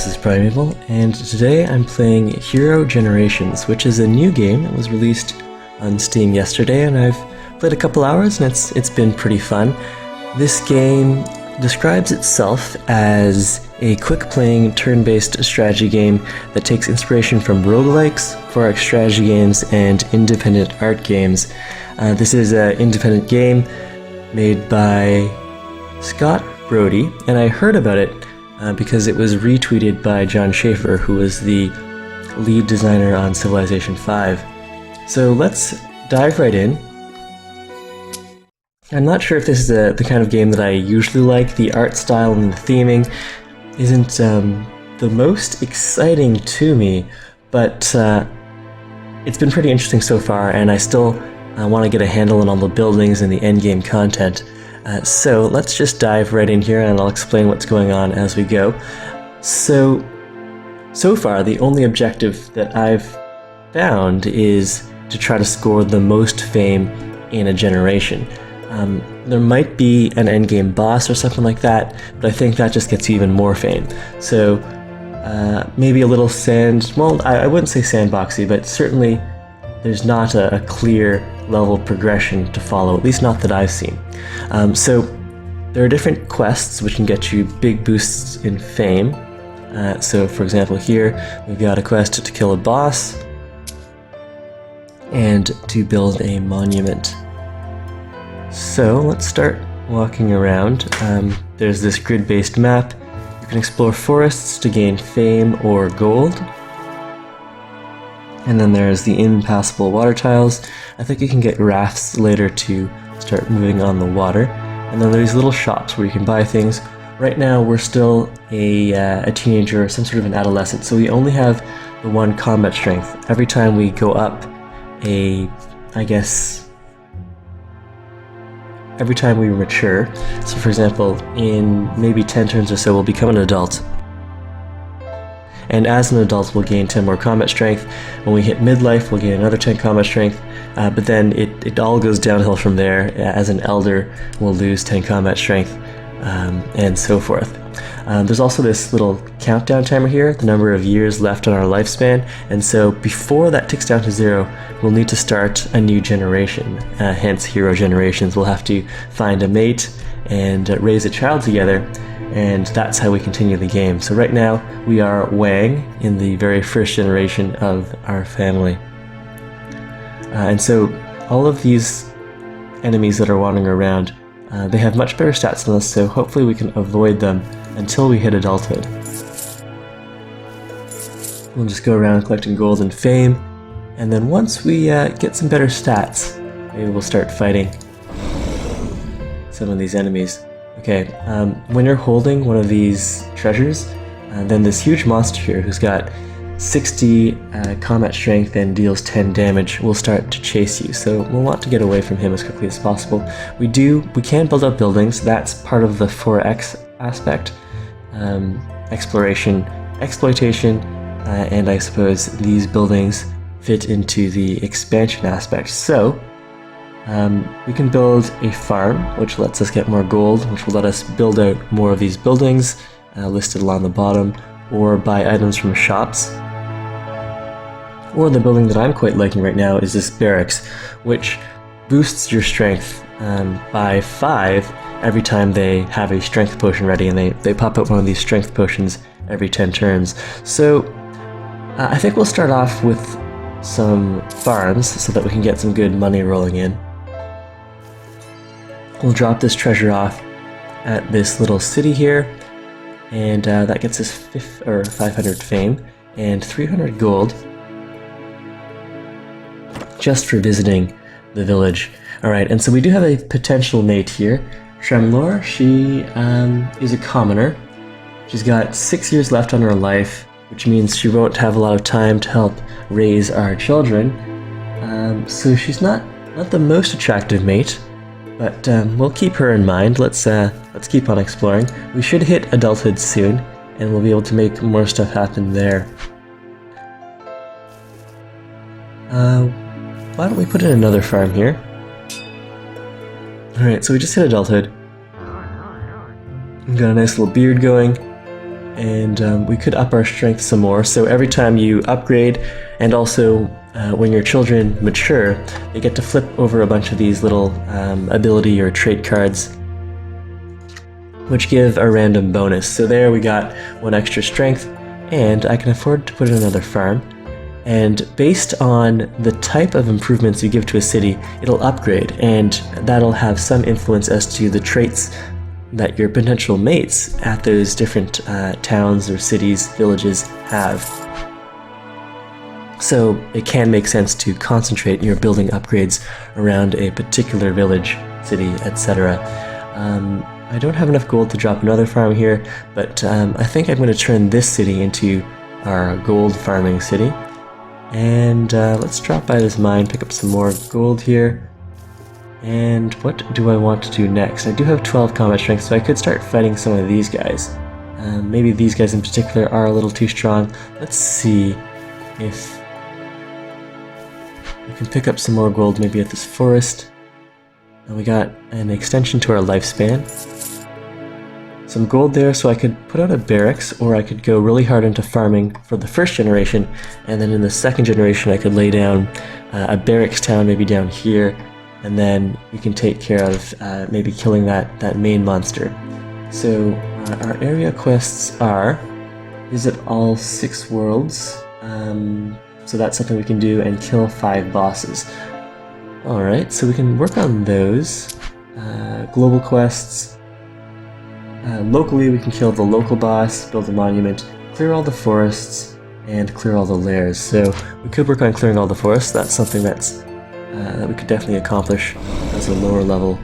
this is Primeval, and today I'm playing Hero Generations, which is a new game that was released on Steam yesterday, and I've played a couple hours and it's been pretty fun. This game describes itself as a quick-playing, turn-based strategy game that takes inspiration from roguelikes, 4X strategy games, and independent art games. This is an independent game made by Scott Brody, and I heard about it because it was retweeted by John Schaefer, who was the lead designer on Civilization 5. So let's dive right in. I'm not sure if this is the kind of game that I usually like. The art style and the theming isn't the most exciting to me, but it's been pretty interesting so far, and I still want to get a handle on all the buildings and the endgame content. So let's just dive right in here and I'll explain what's going on as we go. So far, the only objective that I've found is to try to score the most fame in a generation. There might be an endgame boss or something like that, but I think that just gets you even more fame. So maybe a little I wouldn't say sandboxy, but certainly there's not a clear level progression to follow, at least not that I've seen. So there are different quests which can get you big boosts in fame. So for example here, we've got a quest to kill a boss and to build a monument. So let's start walking around. There's this grid-based map. You can explore forests to gain fame or gold. And then there's the impassable water tiles. I think you can get rafts later to start moving on the water. And then there's little shops where you can buy things. Right now we're still a teenager or some sort of an adolescent, so we only have the one combat strength. Every time we go up every time we mature, so for example, in maybe 10 turns or so, we'll become an adult. And as an adult, we'll gain 10 more combat strength. When we hit midlife, we'll gain another 10 combat strength. But then it all goes downhill from there. As an elder, we'll lose 10 combat strength, and so forth. There's also this little countdown timer here, the number of years left on our lifespan. And so before that ticks down to 0, we'll need to start a new generation. Hence, Hero Generations. We'll have to find a mate and raise a child together. And that's how we continue the game. So right now, we are Wang in the very first generation of our family. And so all of these enemies that are wandering around, they have much better stats than us, so hopefully we can avoid them until we hit adulthood. We'll just go around collecting gold and fame, and then once we get some better stats, maybe we'll start fighting some of these enemies. Okay, when you're holding one of these treasures, then this huge monster here who's got 60 combat strength and deals 10 damage will start to chase you, so we'll want to get away from him as quickly as possible. We can build up buildings. That's part of the 4X aspect. Exploration, exploitation, and I suppose these buildings fit into the expansion aspect. So we can build a farm, which lets us get more gold, which will let us build out more of these buildings listed along the bottom, or buy items from shops. Or the building that I'm quite liking right now is this Barracks, which boosts your strength by 5 every time they have a strength potion ready, and they pop out one of these strength potions every 10 turns. So I think we'll start off with some farms so that we can get some good money rolling in. We'll drop this treasure off at this little city here, and that gets us 500 fame and 300 gold just for visiting the village. Alright, and so we do have a potential mate here. Tremlor, she is a commoner. She's got 6 years left on her life, which means she won't have a lot of time to help raise our children. So she's not the most attractive mate, but we'll keep her in mind. Let's keep on exploring. We should hit adulthood soon, and we'll be able to make more stuff happen there. Why don't we put in another farm here? Alright, so we just hit adulthood. We've got a nice little beard going, and we could up our strength some more. So every time you upgrade, and also when your children mature, they get to flip over a bunch of these little ability or trait cards, which give a random bonus. So there we got 1 extra strength, and I can afford to put in another farm. And based on the type of improvements you give to a city, it'll upgrade, and that'll have some influence as to the traits that your potential mates at those different towns or cities, villages have. So it can make sense to concentrate your building upgrades around a particular village, city, etc. I don't have enough gold to drop another farm here, but I think I'm going to turn this city into our gold farming city. And let's drop by this mine, pick up some more gold here. And what do I want to do next? I do have 12 combat strength, so I could start fighting some of these guys. Maybe these guys in particular are a little too strong. Let's see if we can pick up some more gold maybe at this forest. And we got an extension to our lifespan. Some gold there, so I could put out a barracks, or I could go really hard into farming for the first generation, and then in the second generation I could lay down a barracks town maybe down here, and then we can take care of maybe killing that main monster. So our area quests are visit all 6 worlds, so that's something we can do, and kill 5 bosses. Alright, so we can work on those. Global quests. Locally we can kill the local boss, build a monument, clear all the forests, and clear all the lairs. So we could work on clearing all the forests. That's something that we could definitely accomplish as a lower level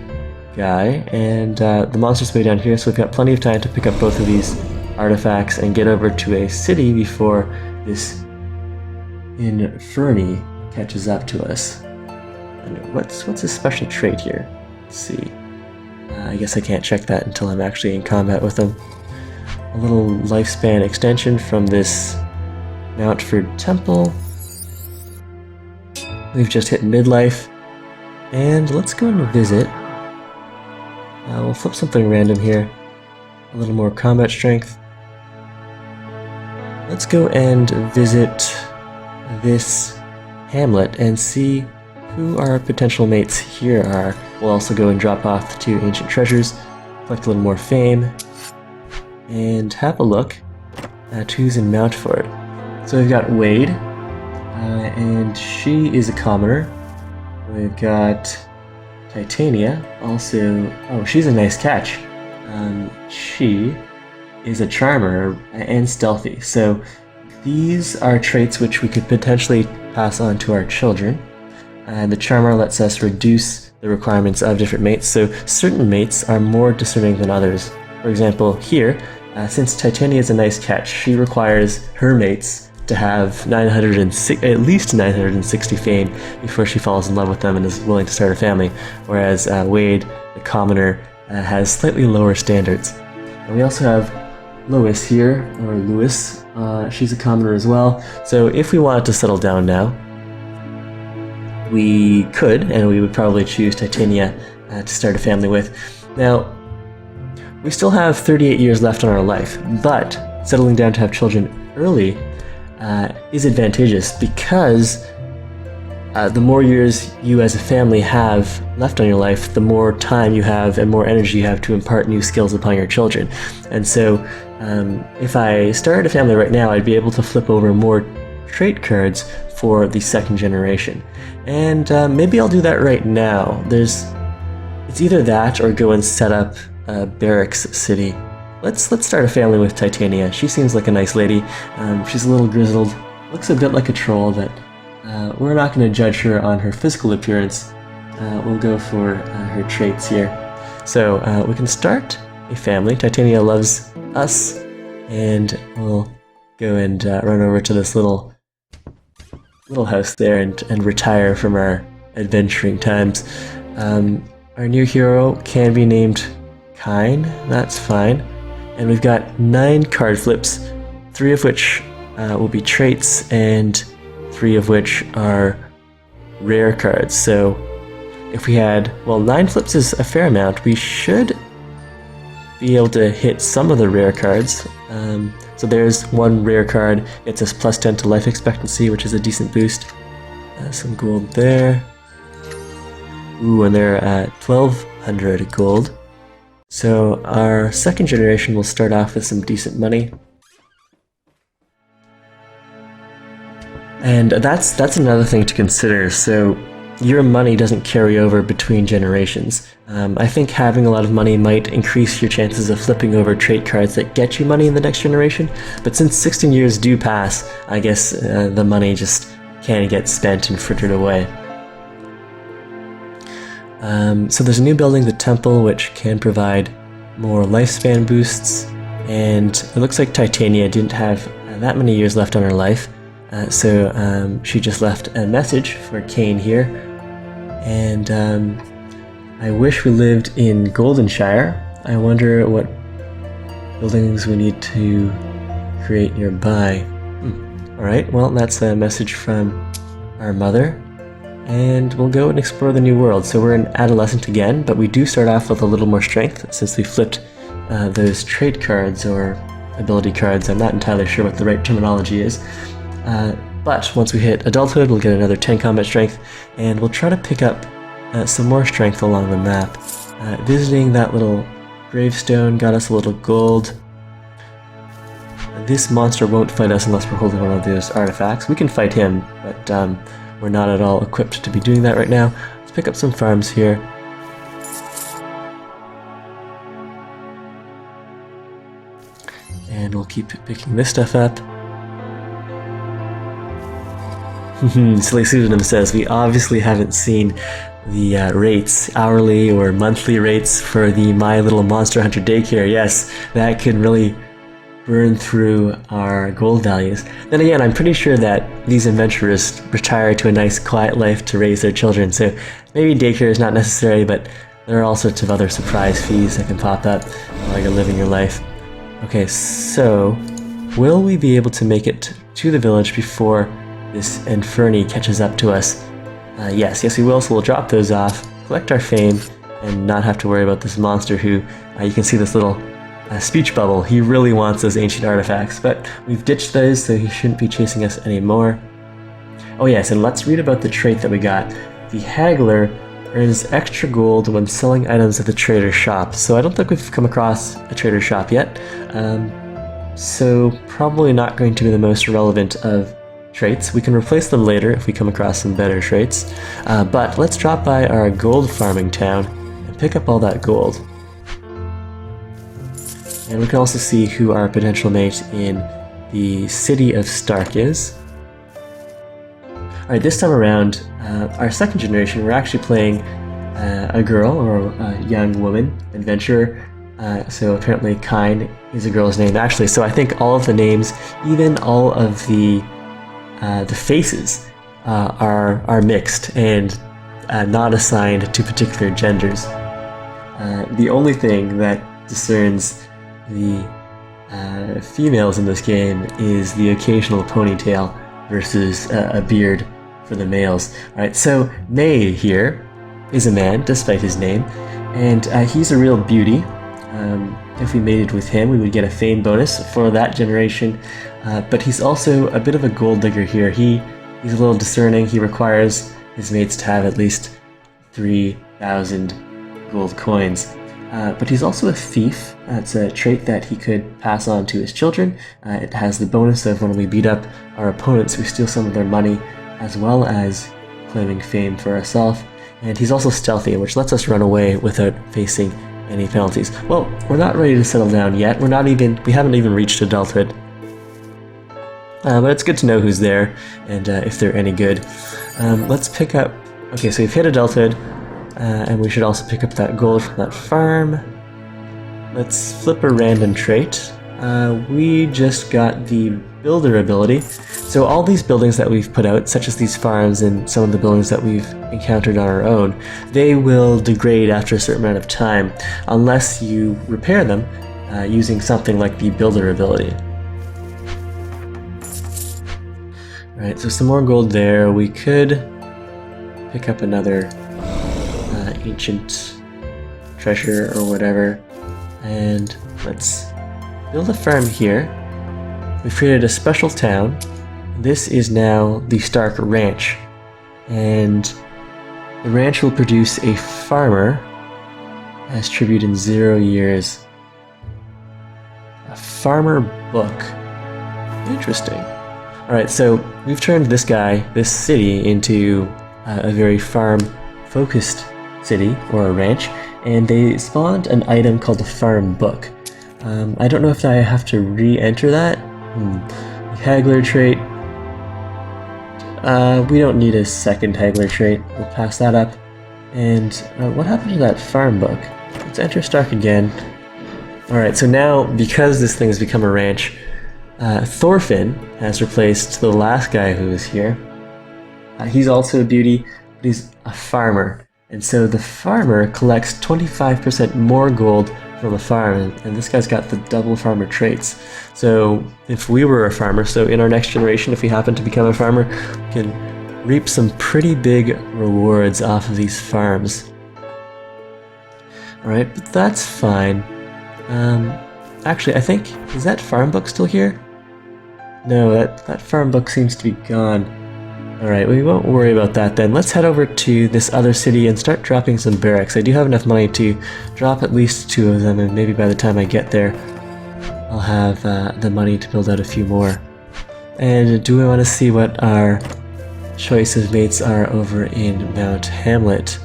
guy. And the monster's way down here, so we've got plenty of time to pick up both of these artifacts and get over to a city before this Inferni catches up to us. And what's his special trait here? Let's see. I guess I can't check that until I'm actually in combat with him. A little lifespan extension from this Mountford Temple. We've just hit midlife, and let's go and visit. We'll flip something random here. A little more combat strength. Let's go and visit this hamlet and see who our potential mates here are. We'll also go and drop off the 2 ancient treasures, collect a little more fame, and have a look at who's in Mountford. So we've got Wade, and she is a commoner. We've got Titania, also... oh, she's a nice catch. She is a charmer and stealthy, so these are traits which we could potentially pass on to our children. The charmer lets us reduce the requirements of different mates, so certain mates are more discerning than others. For example, here, since Titania is a nice catch, she requires her mates to have at least 960 fame before she falls in love with them and is willing to start a family, whereas Wade, the commoner, has slightly lower standards. And we also have Lois here, or Lewis. She's a commoner as well, so if we wanted to settle down now, we could, and we would probably choose Titania to start a family with. Now, we still have 38 years left on our life, but settling down to have children early is advantageous because the more years you as a family have left on your life, the more time you have and more energy you have to impart new skills upon your children. And so if I started a family right now, I'd be able to flip over more trait cards for the second generation. And maybe I'll do that right now. It's either that or go and set up a barracks city. Let's start a family with Titania. She seems like a nice lady. She's a little grizzled, looks a bit like a troll, but we're not going to judge her on her physical appearance. We'll go for her traits here. So we can start a family. Titania loves us, and we'll go and run over to this little house there and retire from our adventuring times. Our new hero can be named Kine, that's fine. And we've got 9 card flips, 3 of which will be traits, and 3 of which are rare cards. So if we had, 9 flips is a fair amount. We should be able to hit some of the rare cards. So there's one rare card. It's us plus 10 to life expectancy, which is a decent boost. Some gold there. Ooh, and they're at 1200 gold. So our second generation will start off with some decent money. And that's another thing to consider. So your money doesn't carry over between generations. I think having a lot of money might increase your chances of flipping over trait cards that get you money in the next generation, but since 16 years do pass, I guess the money just can't get spent and frittered away. So there's a new building, the temple, which can provide more lifespan boosts, and it looks like Titania didn't have that many years left on her life, so she just left a message for Kane here, and I wish we lived in Goldenshire. I wonder what buildings we need to create nearby. Alright, well, that's a message from our mother. And we'll go and explore the new world. So we're an adolescent again, but we do start off with a little more strength since we flipped those trait cards or ability cards. I'm not entirely sure what the right terminology is. But once we hit adulthood, we'll get another 10 combat strength, and we'll try to pick up some more strength along the map. Visiting that little gravestone got us a little gold. This monster won't fight us unless we're holding one of those artifacts. We can fight him, but we're not at all equipped to be doing that right now. Let's pick up some farms here. And we'll keep picking this stuff up. Silly Pseudonym says, we obviously haven't seen the rates, hourly or monthly rates for the My Little Monster Hunter daycare. Yes, that could really burn through our gold values. Then again, I'm pretty sure that these adventurers retire to a nice quiet life to raise their children, so maybe daycare is not necessary, but there are all sorts of other surprise fees that can pop up while you're living your life. Okay, so will we be able to make it to the village before this Inferni catches up to us? Yes, we will, so we'll drop those off, collect our fame, and not have to worry about this monster who, you can see this little speech bubble. He really wants those ancient artifacts, but we've ditched those, so he shouldn't be chasing us anymore. Oh yes, and let's read about the trait that we got. The Haggler earns extra gold when selling items at the trader shop. So I don't think we've come across a trader shop yet, so probably not going to be the most relevant of traits. We can replace them later if we come across some better traits, but let's drop by our gold farming town and pick up all that gold. And we can also see who our potential mate in the city of Stark is. Alright, this time around, our second generation, we're actually playing a girl, or a young woman, adventurer. So apparently Kine is a girl's name, actually. So I think all of the names, even all of the faces, are mixed and not assigned to particular genders. The only thing that discerns the females in this game is the occasional ponytail versus a beard for the males. Alright, so May here is a man, despite his name, and he's a real beauty. If we mated with him, we would get a fame bonus for that generation, but he's also a bit of a gold digger here. He's a little discerning. He requires his mates to have at least 3,000 gold coins. But he's also a thief. It's a trait that he could pass on to his children. It has the bonus of when we beat up our opponents, we steal some of their money, as well as claiming fame for ourselves. And he's also stealthy, which lets us run away without facing any penalties. Well, we're not ready to settle down yet. We haven't even reached adulthood. But it's good to know who's there and if they're any good. Let's pick up... Okay, so we've hit adulthood. And we should also pick up that gold from that farm. Let's flip a random trait. We just got the builder ability. So all these buildings that we've put out, such as these farms and some of the buildings that we've encountered on our own, they will degrade after a certain amount of time unless you repair them using something like the builder ability. Alright, so some more gold there. We could pick up another ancient treasure or whatever, and let's build a farm here. we've created a special town. This is now the Stark Ranch, and the ranch will produce a farmer as tribute in 0 years. A farmer book. Interesting. Alright, so we've turned this city, into a very farm-focused city, or a ranch, and they spawned an item called the farm book. I don't know if I have to re-enter that. Haggler trait. We don't need a second Haggler trait. We'll pass that up. And what happened to that farm book? Let's enter Stark again. Alright, so now, because this thing has become a ranch, Thorfinn has replaced the last guy who was here. He's also a beauty, but he's a farmer. And so the farmer collects 25% more gold from a farm, and this guy's got the double farmer traits. So if we were a farmer, so in our next generation, if we happen to become a farmer, we can reap some pretty big rewards off of these farms. Alright, but that's fine. Actually, I think, is that farm book still here? No, that farm book seems to be gone. Alright, we won't worry about that then. Let's head over to this other city and start dropping some barracks. I do have enough money to drop at least 2 of them, and maybe by the time I get there, I'll have the money to build out a few more. And do we want to see what our choice of mates are over in Mount Hamlet?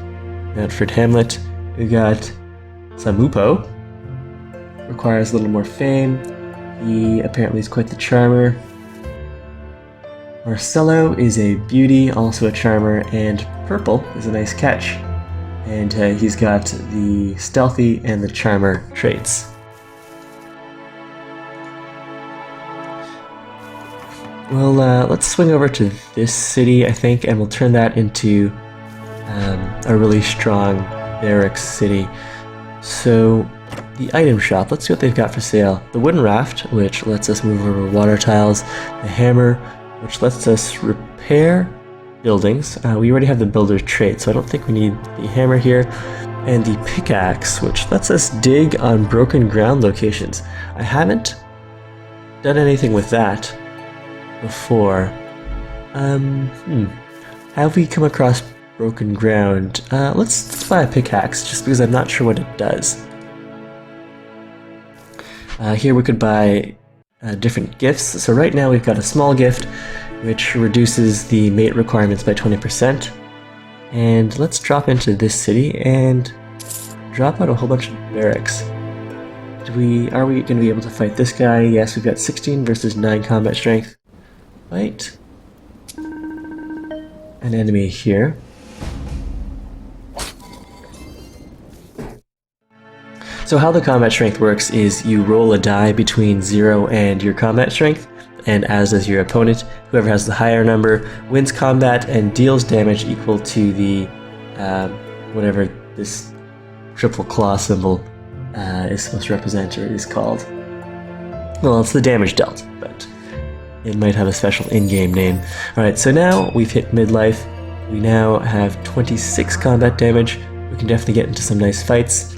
Mountford Hamlet. We've got Samupo. Requires a little more fame. He apparently is quite the charmer. Marcello is a beauty, also a charmer, and Purple is a nice catch. And he's got the stealthy and the charmer traits. Well, let's swing over to this city, I think, and we'll turn that into a really strong barracks city. So, the item shop, let's see what they've got for sale. The wooden raft, which lets us move over water tiles. The hammer, which lets us repair buildings. We already have the builder's trait, so I don't think we need the hammer here. And the pickaxe, which lets us dig on broken ground locations. I haven't done anything with that before. Have we come across broken ground? Let's buy a pickaxe, just because I'm not sure what it does. Here we could buy different gifts. So right now we've got a small gift, which reduces the mate requirements by 20%. And let's drop into this city and drop out a whole bunch of barracks. Are we going to be able to fight this guy? Yes, we've got 16 versus 9 combat strength. Fight an enemy here. So how the combat strength works is you roll a die between 0 and your combat strength, and as does your opponent. Whoever has the higher number wins combat and deals damage equal to the whatever this triple claw symbol is supposed to represent, or is called. Well, it's the damage dealt, but it might have a special in-game name. Alright, so now we've hit midlife. We now have 26 combat damage. We can definitely get into some nice fights.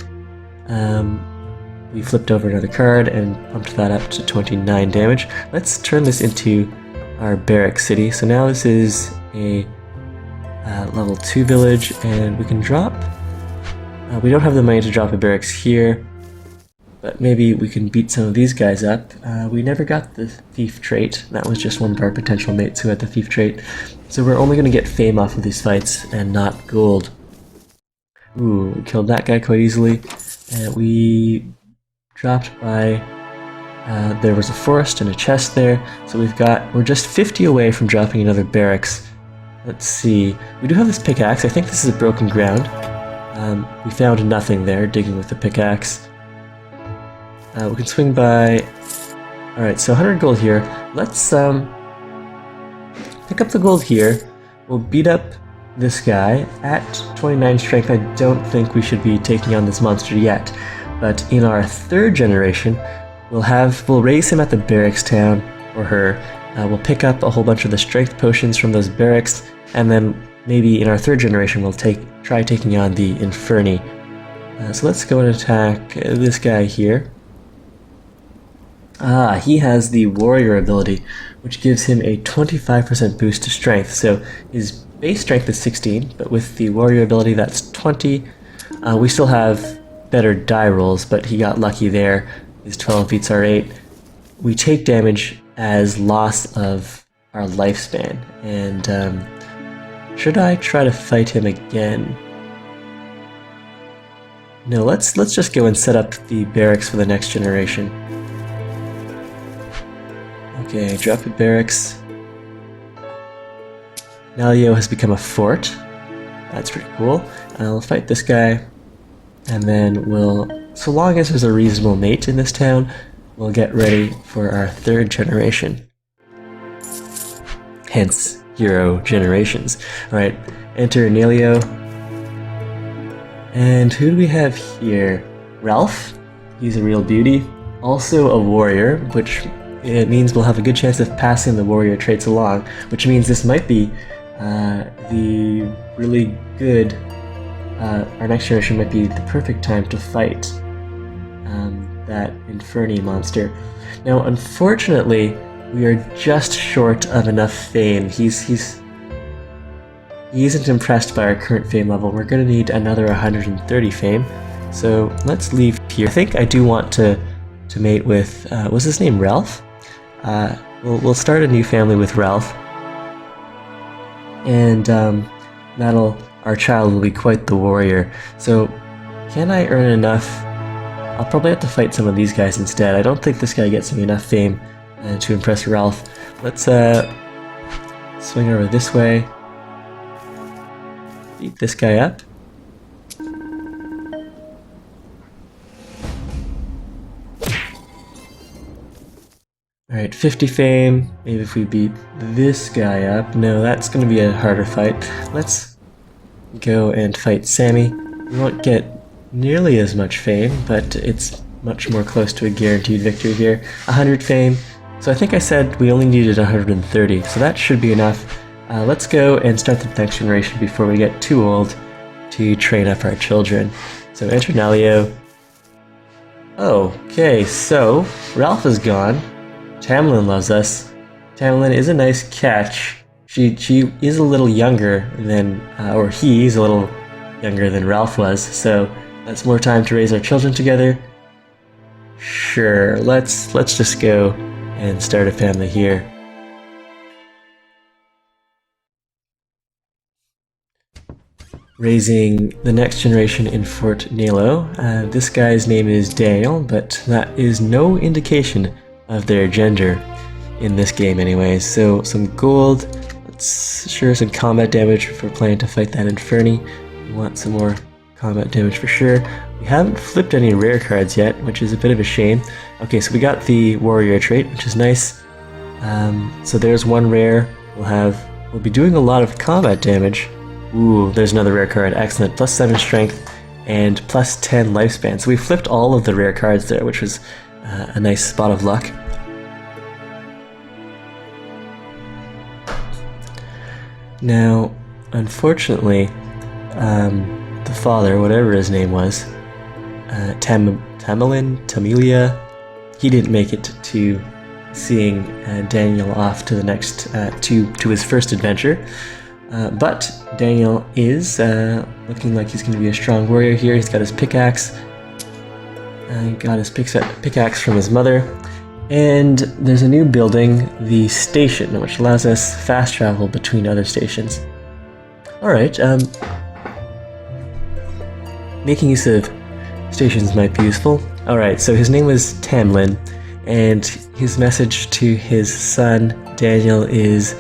We flipped over another card and pumped that up to 29 damage. Let's turn this into our barracks city. So now this is a level 2 village, and we can drop... we don't have the money to drop a barracks here, but maybe we can beat some of these guys up. We never got the thief trait. That was just one of our potential mates who had the thief trait. So we're only going to get fame off of these fights and not gold. Ooh, we killed that guy quite easily. We dropped by... there was a forest and a chest there, so we're just 50 away from dropping another barracks. Let's see, we do have this pickaxe. I think this is broken ground. We found nothing there, digging with the pickaxe. We can swing by... Alright, so 100 gold here. Let's pick up the gold here. We'll beat up this guy at 29 strength. I don't think we should be taking on this monster yet, but in our 3rd generation, we'll raise him at the barracks town, or her. We'll pick up a whole bunch of the strength potions from those barracks, and then maybe in our 3rd generation we'll try taking on the Inferni. So let's go and attack this guy here. Ah, he has the warrior ability, which gives him a 25% boost to strength. So his base strength is 16, but with the warrior ability, that's 20. We still have better die rolls, but he got lucky there. His 12 beats our 8. We take damage as loss of our lifespan. And should I try to fight him again? No, let's just go and set up the barracks for the next generation. Okay, drop a barracks. Nalio has become a fort. That's pretty cool. I'll fight this guy, and then we'll, so long as there's a reasonable mate in this town, we'll get ready for our third generation. Hence, hero generations. Alright, enter Nalio. And who do we have here? Ralph. He's a real beauty. Also a warrior, which it means we'll have a good chance of passing the warrior traits along, which means this might be the really good, our next generation might be the perfect time to fight that Inferni monster. Now, unfortunately, we are just short of enough fame. He isn't impressed by our current fame level. We're going to need another 130 fame, so let's leave here. I think I do want to mate with, was his name Ralph? We'll start a new family with Ralph, and our child will be quite the warrior. So, can I earn enough? I'll probably have to fight some of these guys instead. I don't think this guy gets me enough fame to impress Ralph. Let's swing over this way, beat this guy up. Alright, 50 fame. Maybe if we beat this guy up. No, that's going to be a harder fight. Let's go and fight Sammy. We won't get nearly as much fame, but it's much more close to a guaranteed victory here. 100 fame. So I think I said we only needed 130, so that should be enough. Let's go and start the next generation before we get too old to train up our children. So enter Nalio. Okay, so Ralph is gone. Tamlin loves us. Tamlin is a nice catch. She is a little younger than, or he's a little younger than Ralph was, so that's more time to raise our children together. Sure, let's just go and start a family here. Raising the next generation in Fort Nalo. This guy's name is Daniel, but that is no indication of their gender in this game anyways. So some gold, some combat damage if we're planning to fight that Inferni. We want some more combat damage for sure. We haven't flipped any rare cards yet, which is a bit of a shame. Okay, so we got the warrior trait, which is nice. So there's one rare. We'll be doing a lot of combat damage. Ooh, there's another rare card, excellent. Plus 7 strength and plus 10 lifespan. So we flipped all of the rare cards there, which was a nice spot of luck. Now, unfortunately, the father, whatever his name was, Tamilia, he didn't make it to seeing Daniel off to the next, to his first adventure. But Daniel is looking like he's going to be a strong warrior here. He's got his pickaxe. He got his pickaxe from his mother. And there's a new building, the station, which allows us fast travel between other stations. Alright, making use of stations might be useful. Alright, so his name was Tamlin, and his message to his son, Daniel, is,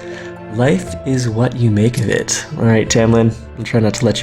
"Life is what you make of it." Alright, Tamlin, I'll try not to let you